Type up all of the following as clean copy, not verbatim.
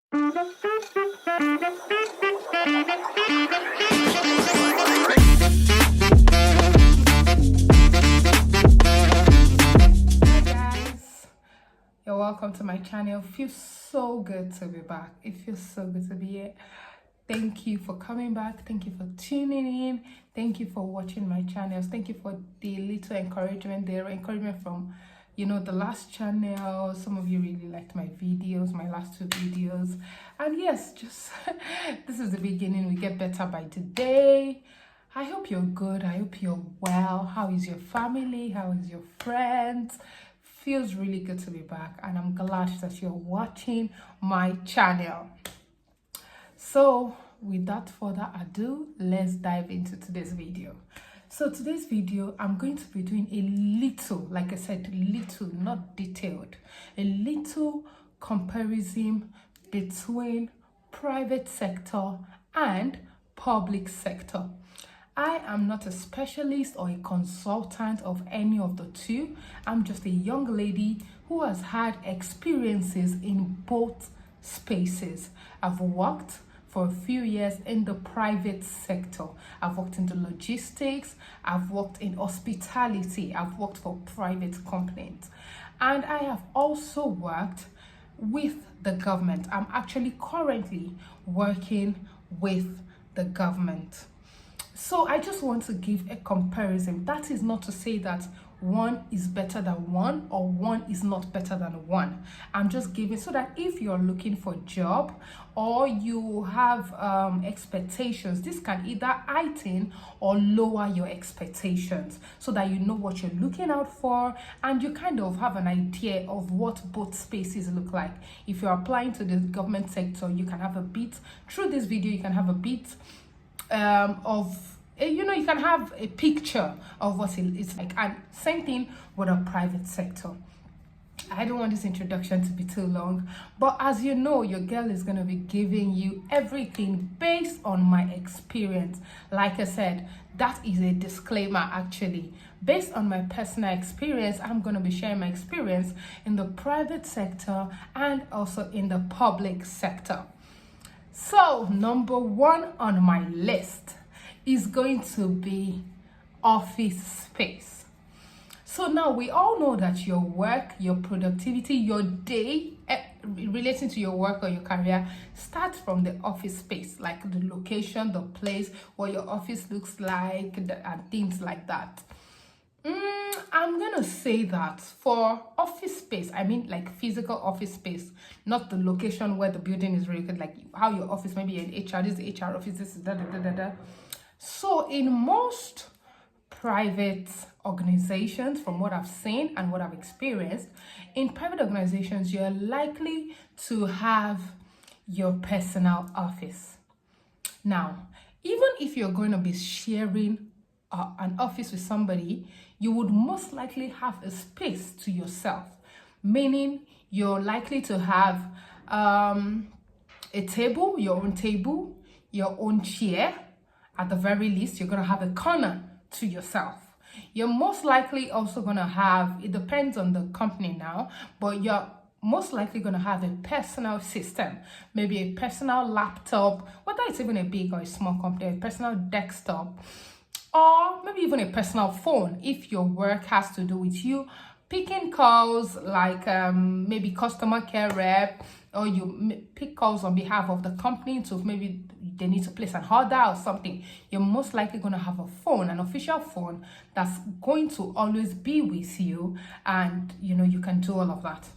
Guys, you're welcome to my channel. It feels so good to be back. It feels so good to be here. Thank you for coming back. Thank you for tuning in. Thank you for watching my channels. Thank you for the little encouragement there, encouragement from the last channel. Some of you really liked my videos, my last two videos. And yes, just this is the beginning. We get better by the day. I hope you're good. I hope you're well. How is your family? How is your friends? Feels really good to be back, and I'm glad that you're watching my channel. So without further ado, let's dive into today's video. So today's video, I'm going to be doing a little, like I said, little, not detailed, a little comparison between private sector and public sector. I am not a specialist or a consultant of any of the two. I'm just a young lady who has had experiences in both spaces. I've worked for a few years in the private sector. I've worked in the logistics, I've worked in hospitality, I've worked for private companies, and I have also worked with the government. I'm actually currently working with the government. So I just want to give a comparison. That is not to say that one is better than one or one is not better than one. I'm just giving so that if you're looking for a job or you have expectations, this can either heighten or lower your expectations so that you know what you're looking out for and you kind of have an idea of what both spaces look like. If you're applying to the government sector, you can have a bit through this video, you can have a bit you can have a picture of what it's like. And same thing with a private sector. I don't want this introduction to be too long, but as you know, your girl is going to be giving you everything based on my experience. Like I said, that is a disclaimer actually. Based on my personal experience, I'm going to be sharing my experience in the private sector and also in the public sector. So number one on my list is going to be office space. So now we all know that your work, your productivity, your day relating to your work or your career starts from the office space, like the location, the place, what your office looks like, and things like that. I'm gonna say that for office space, I mean like physical office space, not the location where the building is really good, like how your office, maybe an HR, this is the HR office, this is da da da da da. So in most private organizations, from what I've seen and what I've experienced, in private organizations, you're likely to have your personal office. Now, even if you're going to be sharing an office with somebody, you would most likely have a space to yourself, meaning you're likely to have a table, your own chair. At the very least, you're going to have a corner to yourself. You're most likely also going to have, it depends on the company now, but you're most likely going to have a personal system, maybe a personal laptop, whether it's even a big or a small company, a personal desktop, or maybe even a personal phone if your work has to do with you picking calls, like maybe customer care rep, or you pick calls on behalf of the company, so maybe they need to place an order or something. You're most likely going to have a phone, an official phone that's going to always be with you, and you can do all of that.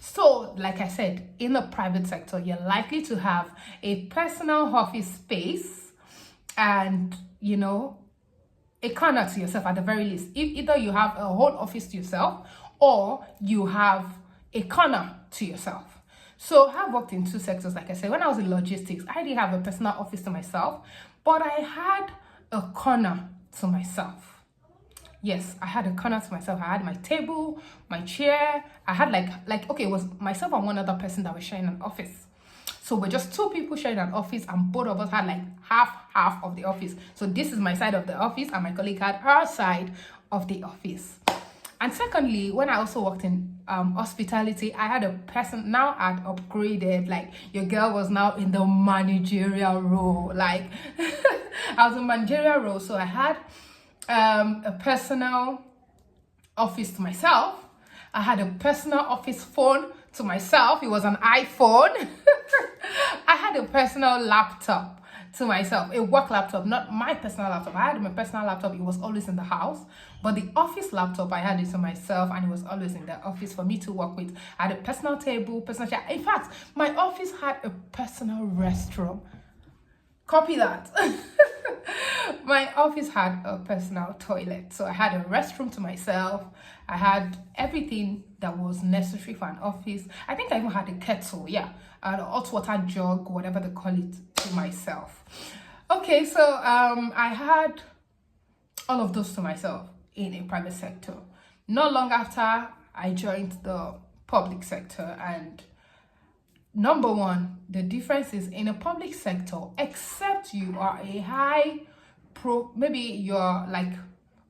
So like I said, in the private sector, you're likely to have a personal office space and a corner to yourself at the very least. If either you have a whole office to yourself or you have a corner to yourself. So I've worked in two sectors. Like I said, when I was in logistics, I didn't have a personal office to myself, but I had a corner to myself. Yes, I had a corner to myself. I had my table, my chair. I had okay, it was myself and one other person that was sharing an office. So we're just two people sharing an office, and both of us had like half of the office. So this is my side of the office, and my colleague had her side of the office. And secondly, when I also worked in hospitality. I had a person, now I'd upgraded, like your girl was now in the managerial role, like I was in managerial role. So I had a personal office to myself. I had a personal office phone to myself. It was an iPhone. I had a personal laptop to myself, a work laptop, not my personal laptop. I had my personal laptop, it was always in the house, but the office laptop, I had it to myself, and it was always in the office for me to work with. I had a personal table, personal chair. In fact, my office had a personal restroom. Copy that. My office had a personal toilet, so I had a restroom to myself. I had everything that was necessary for an office. I think I even had a kettle, yeah, a hot water jug, whatever they call it, to myself. Okay, so I had all of those to myself in a private sector. Not long after, I joined the public sector, and number one, the difference is in a public sector, except you are a high pro, maybe you're like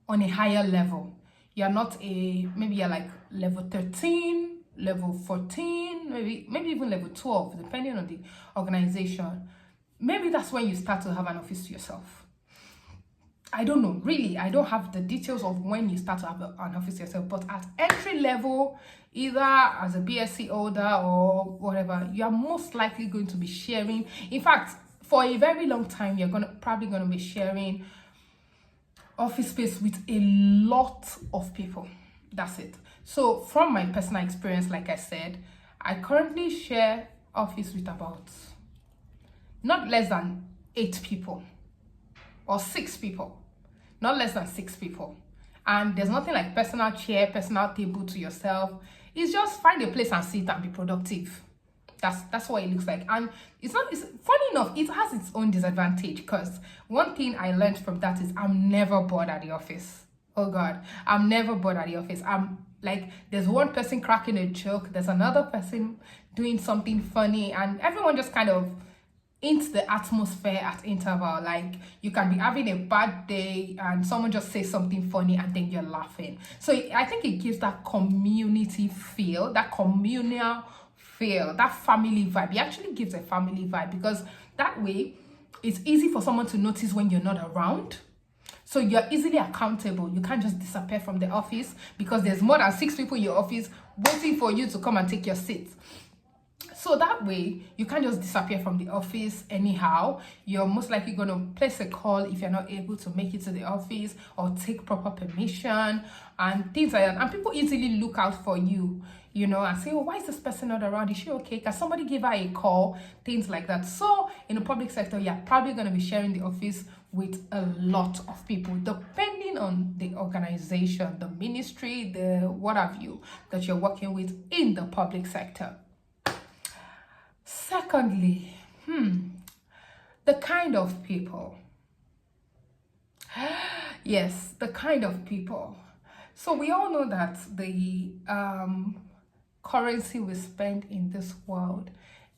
on a higher level. You're not a, maybe you're like level 13, level 14, maybe even level 12, depending on the organization. Maybe that's when you start to have an office to yourself. I don't know, really, I don't have the details of when you start to have an office to yourself, but at entry level, either as a BSc holder or whatever, you are most likely going to be sharing. In fact, for a very long time, you're probably going to be sharing office space with a lot of people. That's it. So from my personal experience, like I said, I currently share office with about not less than 8 people or 6 people, not less than 6 people. And there's nothing like personal chair, personal table to yourself. It's just find a place and sit and be productive. That's what it looks like. And it's funny enough, it has its own disadvantage, because one thing I learned from that is I'm never bored at the office. Oh God, I'm never bored at the office. I'm like, there's one person cracking a joke, there's another person doing something funny, and everyone just kind of into the atmosphere at interval. Like, you can be having a bad day and someone just says something funny and then you're laughing. So I think it gives that community feel, that communal feel, that family vibe. It actually gives a family vibe, because that way it's easy for someone to notice when you're not around. So you're easily accountable. You can't just disappear from the office because there's more than 6 people in your office waiting for you to come and take your seat. So that way, you can't just disappear from the office anyhow. You're most likely going to place a call if you're not able to make it to the office, or take proper permission and things like that. And people easily look out for you, you know, and say, oh, why is this person not around? Is she okay? Can somebody give her a call? Things like that. So in the public sector, you're probably going to be sharing the office with a lot of people, depending on the organization, the ministry, the what have you, that you're working with in the public sector. Secondly, the kind of people. Yes, the kind of people. So we all know that the currency we spend in this world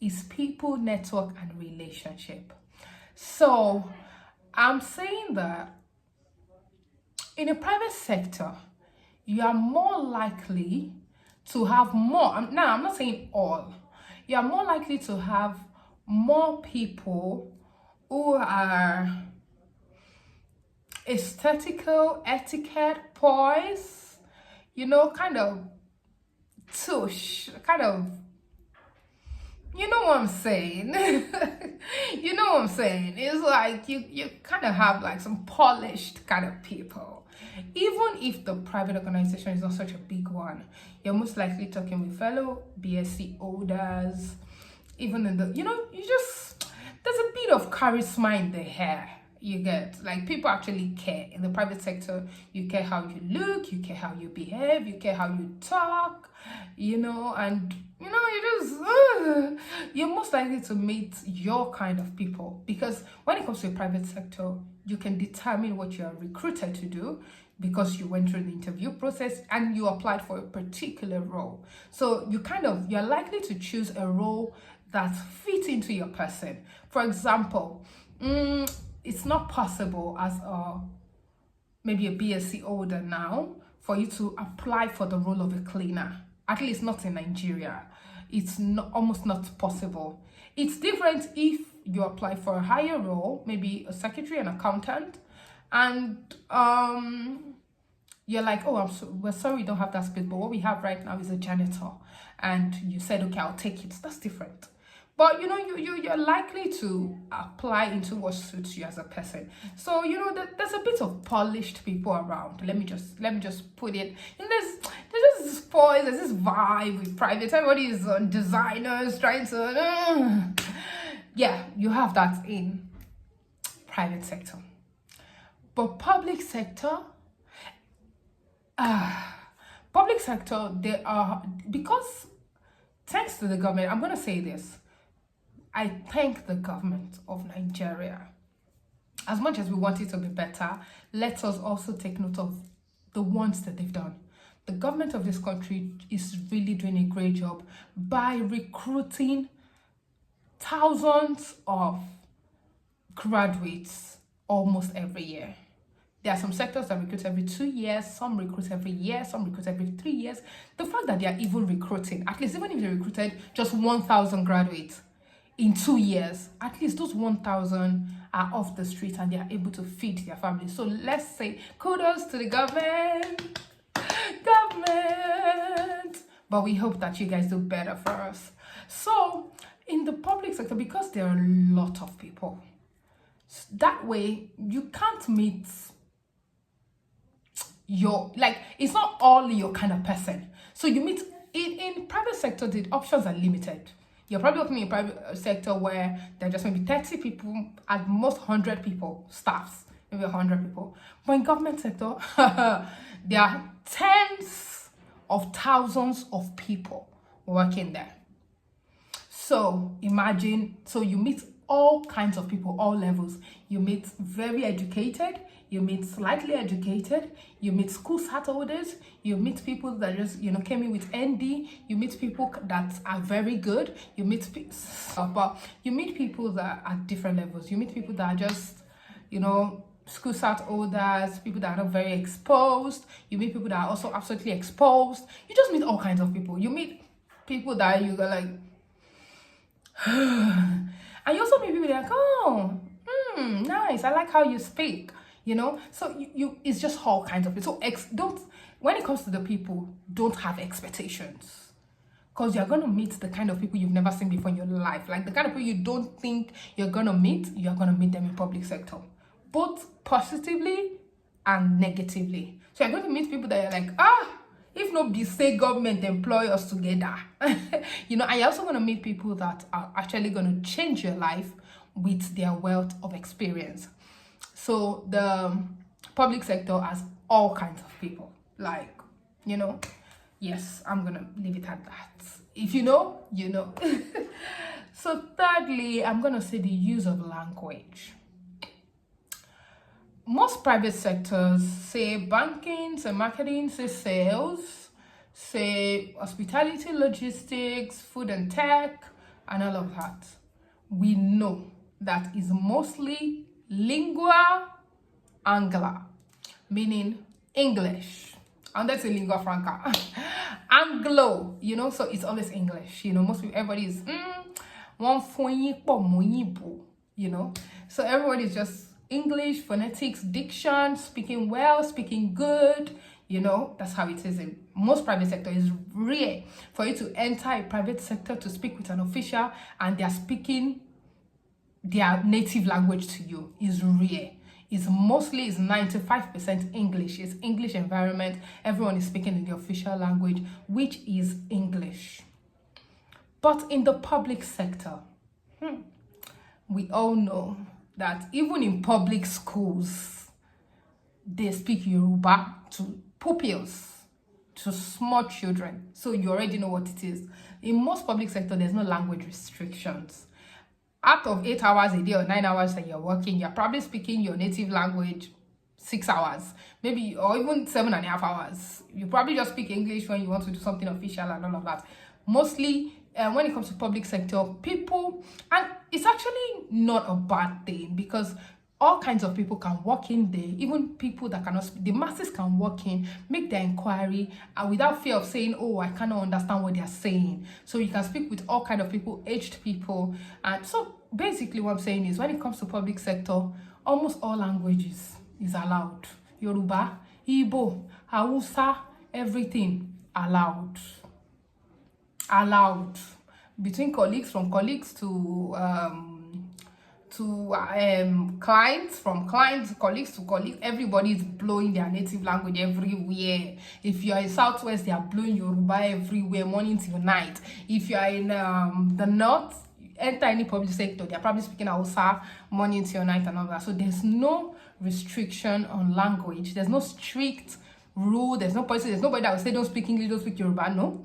is people, network, and relationship. So I'm saying that in a private sector, you are more likely to have more. Now, I'm not saying all. You are more likely to have more people who are aesthetical, etiquette, poise, you know, kind of tush, kind of, you know what I'm saying? You know what I'm saying? It's like you kind of have like some polished kind of people. Even if the private organization is not such a big one, you're most likely talking with fellow BSc holders. Even in the, you know, there's a bit of charisma in the hair. You get, like, people actually care. In the private sector, you care how you look, you care how you behave, you care how you talk, you know, and, you know, you're most likely to meet your kind of people. Because when it comes to the private sector, you can determine what you're recruited to do, because you went through the interview process and you applied for a particular role. So you're likely to choose a role that fits into your person. For example, it's not possible as maybe a BSc holder now for you to apply for the role of a cleaner. At least not in Nigeria. It's not, almost not possible. It's different if you apply for a higher role, maybe a secretary, an accountant, and you're like, oh, we're sorry we don't have that space, but what we have right now is a janitor, and you said, okay, I'll take it. That's different. But you're likely to apply into what suits you as a person. So there's a bit of polished people around. Let me just put it. There's this poise, there's this vibe with private. Everybody is designers trying to. Yeah, you have that in private sector, but public sector. They are, because thanks to the government. I'm gonna say this. I thank the government of Nigeria. As much as we want it to be better, let us also take note of the ones that they've done. The government of this country is really doing a great job by recruiting thousands of graduates almost every year. There are some sectors that recruit every 2 years, some recruit every year, some recruit every 3 years. The fact that they are even recruiting, at least even if they recruited just 1,000 graduates in 2 years, at least those 1,000 are off the street and they are able to feed their families. So let's say kudos to the government. But we hope that you guys do better for us. So in the public sector, because there are a lot of people, that way you can't meet it's not all your kind of person. So you meet in private sector, the options are limited. You're probably working in a private sector where there are just maybe 30 people, at most 100 people, staffs, maybe 100 people. But in government sector, there are tens of thousands of people working there. So imagine, you meet all kinds of people, all levels. You meet very educated, you meet slightly educated, you meet school cert holders, you meet people that just came in with ND, you meet people that are very good, you meet people that are at different levels. You meet people that are just school cert holders, people that are not very exposed, you meet people that are also absolutely exposed. You just meet all kinds of people. You meet people that you go like and you also meet people that are like, oh, nice, I like how you speak. So you it's just all kinds of people. So when it comes to the people, don't have expectations, because you're gonna meet the kind of people you've never seen before in your life. Like the kind of people you don't think you're gonna meet, you're gonna meet them in public sector, both positively and negatively. So you're going to meet people that are like, if not be state government employ us together. And you're also going to meet people that are actually going to change your life with their wealth of experience. So the public sector has all kinds of people. Yes, I'm going to leave it at that. If you know, you know. So thirdly, I'm going to say the use of language. Most private sectors, say banking, say marketing, say sales, say hospitality, logistics, food and tech, and all of that, we know that is mostly lingua angla, meaning English. And that's a lingua franca. Anglo, so it's always English. Most people, everybody is so everybody is just English, phonetics, diction, speaking well, speaking good. That's how it is in most private sector. It's rare for you to enter a private sector to speak with an official and they're speaking their native language to you. Is rare. It's 95% English. It's English environment. Everyone is speaking in the official language, which is English. But in the public sector, we all know that even in public schools, they speak Yoruba to pupils, to small children. So you already know what it is. In most public sector, there's no language restrictions. Out of 8 hours a day or 9 hours that you're working, you're probably speaking your native language 6 hours, maybe, or even 7.5 hours. You probably just speak English when you want to do something official and all of that. Mostly, when it comes to public sector, people, and it's actually not a bad thing, because all kinds of people can walk in there, even people that cannot speak. The masses can walk in, make their inquiry, and without fear of saying, oh, I cannot understand what they are saying. So you can speak with all kinds of people, aged people. And so basically what I'm saying is, when it comes to public sector, almost all languages is allowed. Yoruba, Igbo, Hausa, everything allowed. Allowed. Between colleagues, from colleagues to clients, from clients, colleagues to colleagues, everybody is blowing their native language everywhere. If you are in Southwest, they are blowing Yoruba everywhere, morning till night. If you are in the North, enter any public sector, they are probably speaking Hausa morning till night and all that. So there's no restriction on language. There's no strict rule. There's no person. There's nobody that will say don't speak English, don't speak Yoruba. No.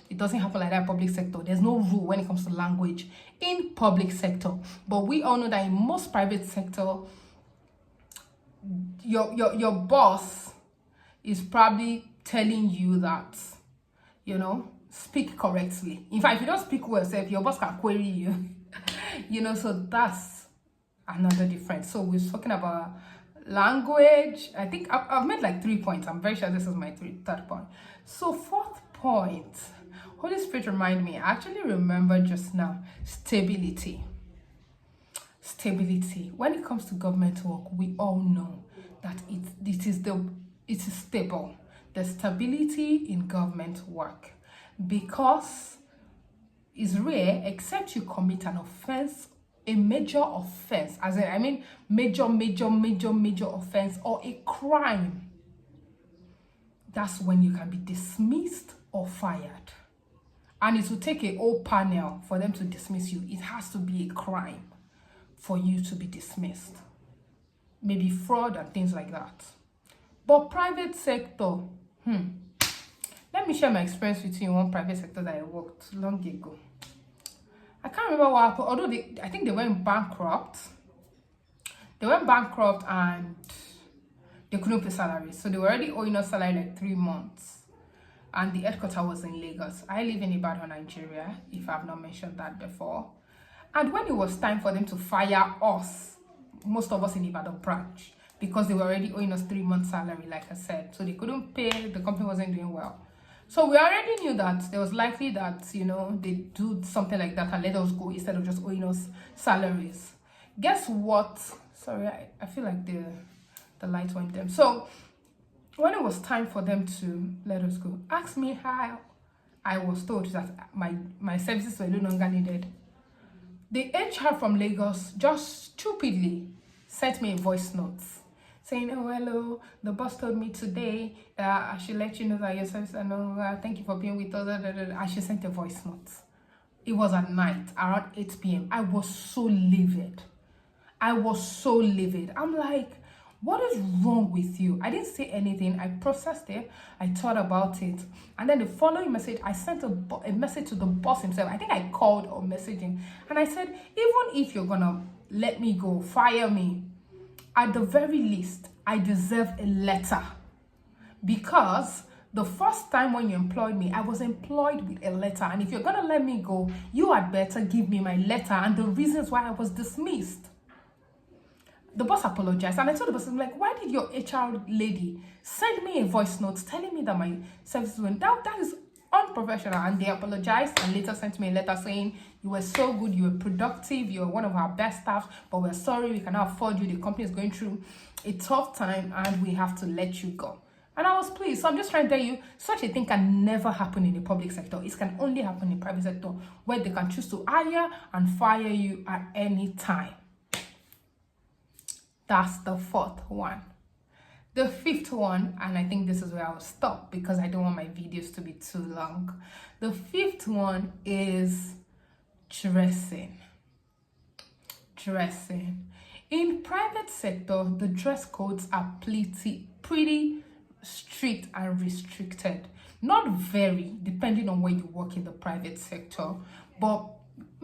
It doesn't happen like that in public sector. There's no rule when it comes to language in public sector. But we all know that in most private sector, your boss is probably telling you that, you know, speak correctly. In fact, if you don't speak well, if your boss can query you, you know, so that's another difference. So we're talking about language. I think I've made like 3 points. I'm very sure this is my third point. So fourth point, Holy Spirit remind me, I actually remember just now, stability. Stability. When it comes to government work, we all know that it is stable. There's stability in government work because it's rare, except you commit an offense, a major offense, major offense or a crime. That's when you can be dismissed or fired. And it will take a whole panel for them to dismiss you. It has to be a crime for you to be dismissed. Maybe fraud and things like that. But private sector, let me share my experience with you in one private sector that I worked long ago. I can't remember what happened, although I think they went bankrupt. They went bankrupt and they couldn't pay salaries. So they were already owing us salary like 3 months. And the headquarters was in Lagos. I live in Ibadan, Nigeria, if I've not mentioned that before. And when it was time for them to fire us, most of us in Ibadan branch, because they were already owing us 3 months salary, like I said. So they couldn't pay, the company wasn't doing well. So we already knew that there was likely that, you know, they do something like that and let us go instead of just owing us salaries. Guess what? Sorry, I feel like the light went dim. So when it was time for them to let us go, ask me how I was told that my services were no longer needed. The HR from Lagos just stupidly sent me a voice note saying, oh, hello, the boss told me today I should let you know that your services are no longer, thank you for being with us. And she sent a voice note. It was at night, around 8 p.m. I was so livid. I'm like, what is wrong with you? I didn't say anything. I processed it. I thought about it. And then the following message, I sent a message to the boss himself. I think I called or messaged him. And I said, even if you're going to let me go, fire me, at the very least, I deserve a letter. Because the first time when you employed me, I was employed with a letter. And if you're going to let me go, you had better give me my letter and the reasons why I was dismissed. The boss apologized, and I told the person, like, why did your HR lady send me a voice note telling me that my services went down? That is unprofessional. And they apologized and later sent me a letter saying, you were so good, you were productive, you were one of our best staff, but we're sorry, we cannot afford you. The company is going through a tough time and we have to let you go. And I was pleased. So I'm just trying to tell you, such a thing can never happen in the public sector. It can only happen in the private sector, where they can choose to hire and fire you at any time. That's the fourth one. The fifth one, and I think this is where I'll stop because I don't want my videos to be too long. The fifth one is dressing. Dressing. In private sector, the dress codes are pretty strict and restricted. Not very, depending on where you work in the private sector, but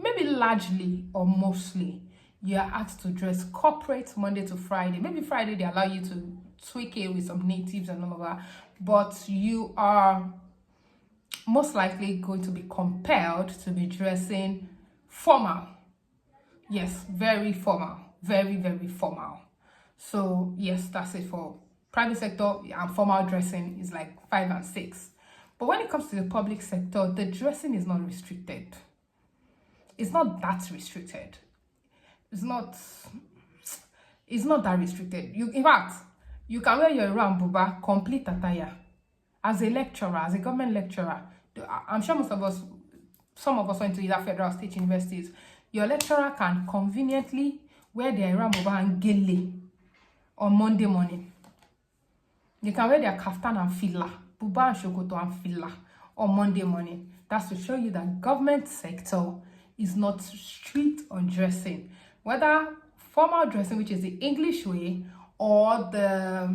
maybe largely or mostly. You are asked to dress corporate Monday to Friday. Maybe Friday they allow you to tweak it with some natives and all of that. But you are most likely going to be compelled to be dressing formal. Yes, very formal. Very, very formal. So yes, that's it for private sector. And formal dressing is like 5 and 6. But when it comes to the public sector, the dressing is not restricted. It's not that restricted. It's not that restricted. In fact, you can wear your Iran buba complete attire as a lecturer, as a government lecturer. I'm sure some of us went to either federal or state universities. Your lecturer can conveniently wear their Iran buba and gele on Monday morning. They can wear their kaftan and fila, buba and shokoto and fila on Monday morning. That's to show you that government sector is not strict on dressing. Whether formal dressing, which is the English way, or the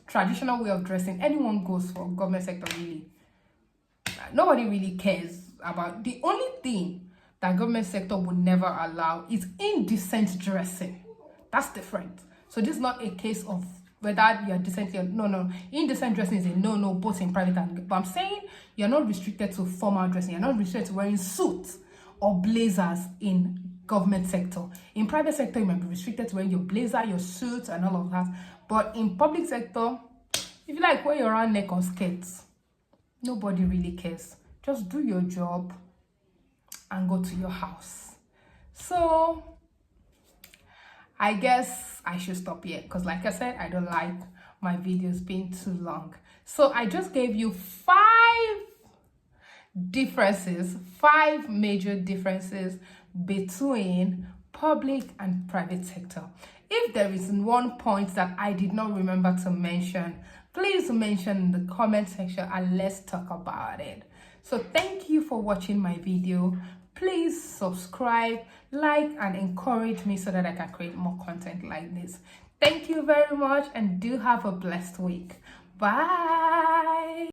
traditional way of dressing, anyone goes for government sector really. Nobody really cares about. The only thing that government sector would never allow is indecent dressing. That's different. So this is not a case of whether you're decently or no. Indecent dressing is a no, both in private and. But I'm saying you're not restricted to formal dressing. You're not restricted to wearing suits or blazers in government sector. In private sector, you might be restricted to wearing your blazer, your suits, and all of that. But in public sector, if you like wear your round neck or skirts, nobody really cares. Just do your job and go to your house. So I guess I should stop here because, like I said, I don't like my videos being too long. So I just gave you 5 major differences between public and private sector. If there is one point that I did not remember to mention, please mention in the comment section and let's talk about it. So thank you for watching my video. Please subscribe, like, and encourage me so that I can create more content like this. Thank you very much and do have a blessed week. Bye.